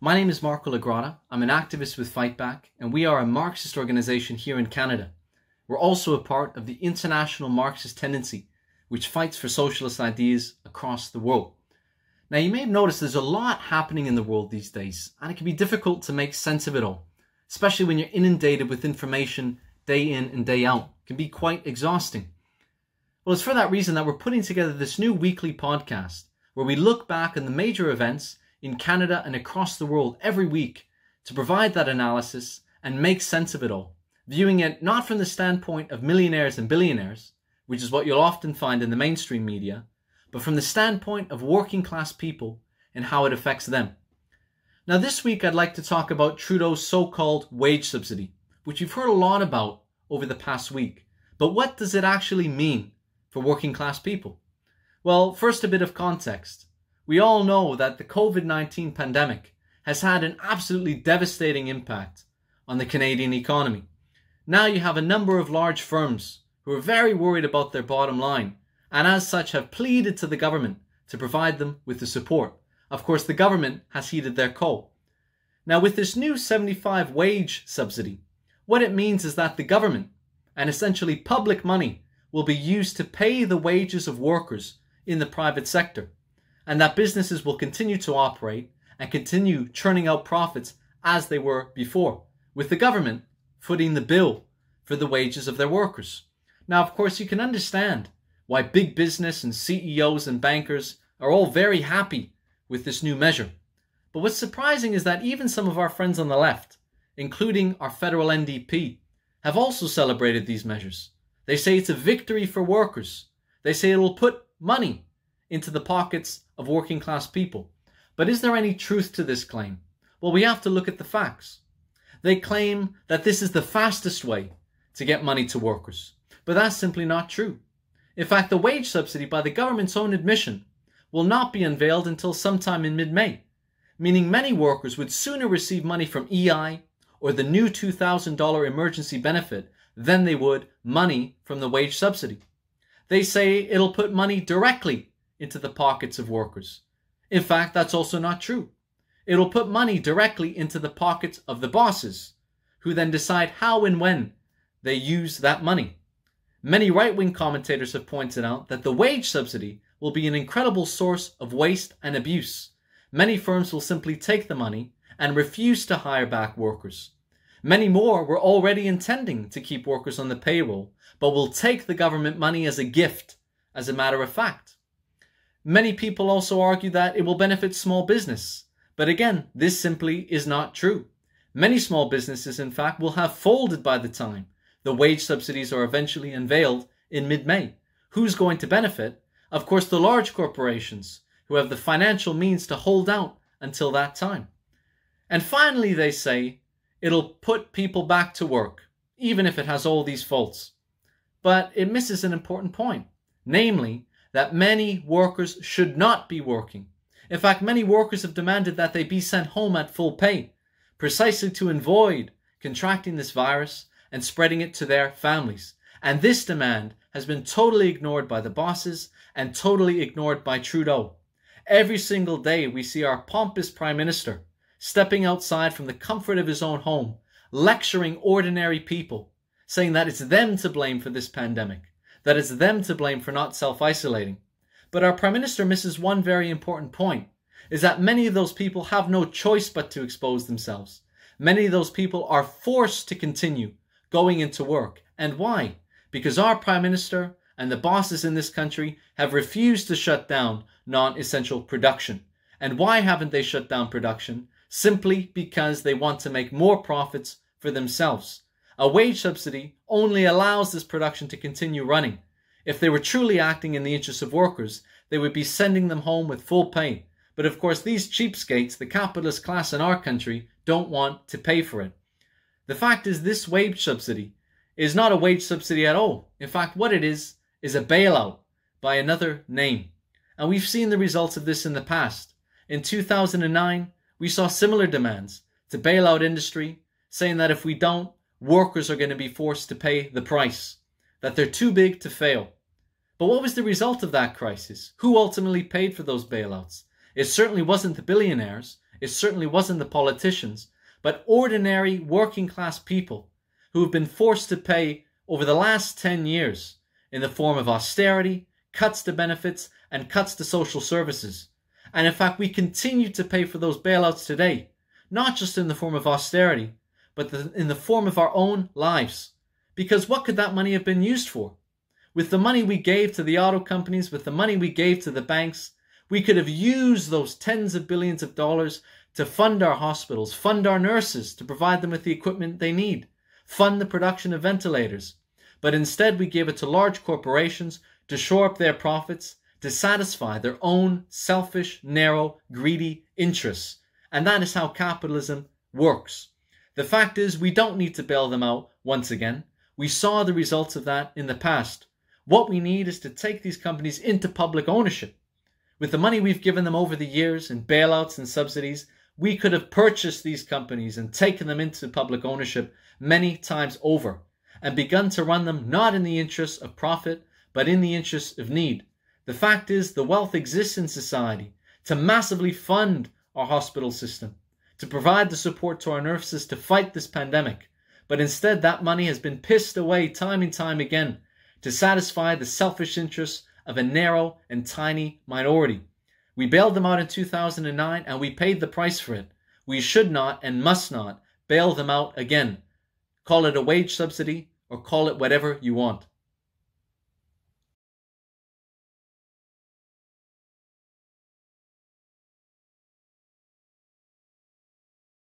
My name is Marco La Grotta. I'm an activist with Fightback, and we are a Marxist organization here in Canada. We're also a part of the international Marxist tendency, which fights for socialist ideas across the world. Now, you may have noticed there's a lot happening in the world these days, and it can be difficult to make sense of it all, especially when you're inundated with information day in and day out. It can be quite exhausting. Well, it's for that reason that we're putting together this new weekly podcast where we look back on the major events in Canada and across the world every week to provide that analysis and make sense of it all, viewing it not from the standpoint of millionaires and billionaires, which is what you'll often find in the mainstream media, but from the standpoint of working class people and how it affects them. Now, this week I'd like to talk about Trudeau's so-called wage subsidy, which you've heard a lot about over the past week. But what does it actually mean for working class people? Well, first a bit of context. We all know that the COVID-19 pandemic has had an absolutely devastating impact on the Canadian economy. Now you have a number of large firms who are very worried about their bottom line and as such have pleaded to the government to provide them with the support. Of course, the government has heeded their call. Now, with this new 75 wage subsidy, what it means is that the government and essentially public money will be used to pay the wages of workers in the private sector, and that businesses will continue to operate and continue churning out profits as they were before, with the government footing the bill for the wages of their workers. Now, of course, you can understand why big business and CEOs and bankers are all very happy with this new measure. But what's surprising is that even some of our friends on the left, including our federal NDP, have also celebrated these measures. They say it's a victory for workers. They say it will put money into the pockets of working class people. But is there any truth to this claim? Well, we have to look at the facts. They claim that this is the fastest way to get money to workers. But that's simply not true. In fact, the wage subsidy, by the government's own admission, will not be unveiled until sometime in mid-May, meaning many workers would sooner receive money from EI or the new $2,000 emergency benefit than they would money from the wage subsidy. They say it'll put money directly into the pockets of workers. In fact, that's also not true. It'll put money directly into the pockets of the bosses, who then decide how and when they use that money. Many right-wing commentators have pointed out that the wage subsidy will be an incredible source of waste and abuse. Many firms will simply take the money and refuse to hire back workers. Many more were already intending to keep workers on the payroll, but will take the government money as a gift, as a matter of fact. Many people also argue that it will benefit small business. But again, this simply is not true. Many small businesses, in fact, will have folded by the time the wage subsidies are eventually unveiled in mid-May. Who's going to benefit? Of course, the large corporations who have the financial means to hold out until that time. And finally, they say it'll put people back to work, even if it has all these faults. But it misses an important point, namely that many workers should not be working. In fact, many workers have demanded that they be sent home at full pay, precisely to avoid contracting this virus and spreading it to their families. And this demand has been totally ignored by the bosses and totally ignored by Trudeau. Every single day we see our pompous Prime Minister stepping outside from the comfort of his own home, lecturing ordinary people, saying that it's them to blame for this pandemic, that it's them to blame for not self-isolating. But our Prime Minister misses one very important point, is that many of those people have no choice but to expose themselves. Many of those people are forced to continue going into work. And why? Because our Prime Minister and the bosses in this country have refused to shut down non-essential production. And why haven't they shut down production? Simply because they want to make more profits for themselves. A wage subsidy only allows this production to continue running. If they were truly acting in the interests of workers, they would be sending them home with full pay. But of course, these cheapskates, the capitalist class in our country, don't want to pay for it. The fact is, this wage subsidy is not a wage subsidy at all. In fact, what it is a bailout by another name. And we've seen the results of this in the past. In 2009, we saw similar demands to bail out industry, saying that if we don't, workers are going to be forced to pay the price, that they're too big to fail. But what was the result of that crisis? Who ultimately paid for those bailouts? It certainly wasn't the billionaires. It certainly wasn't the politicians, but ordinary working class people who have been forced to pay over the last 10 years in the form of austerity, cuts to benefits, and cuts to social services. And in fact, we continue to pay for those bailouts today, not just in the form of austerity, but in the form of our own lives. Because what could that money have been used for? With the money we gave to the auto companies, with the money we gave to the banks, we could have used those tens of billions of dollars to fund our hospitals, fund our nurses, to provide them with the equipment they need, fund the production of ventilators. But instead we gave it to large corporations to shore up their profits, to satisfy their own selfish, narrow, greedy interests. And that is how capitalism works. The fact is, we don't need to bail them out once again. We saw the results of that in the past. What we need is to take these companies into public ownership. With the money we've given them over the years in bailouts and subsidies, we could have purchased these companies and taken them into public ownership many times over and begun to run them not in the interests of profit, but in the interests of need. The fact is, the wealth exists in society to massively fund our hospital system, to provide the support to our nurses to fight this pandemic. But instead, that money has been pissed away time and time again to satisfy the selfish interests of a narrow and tiny minority. We bailed them out in 2009 and we paid the price for it. We should not and must not bail them out again. Call it a wage subsidy or call it whatever you want.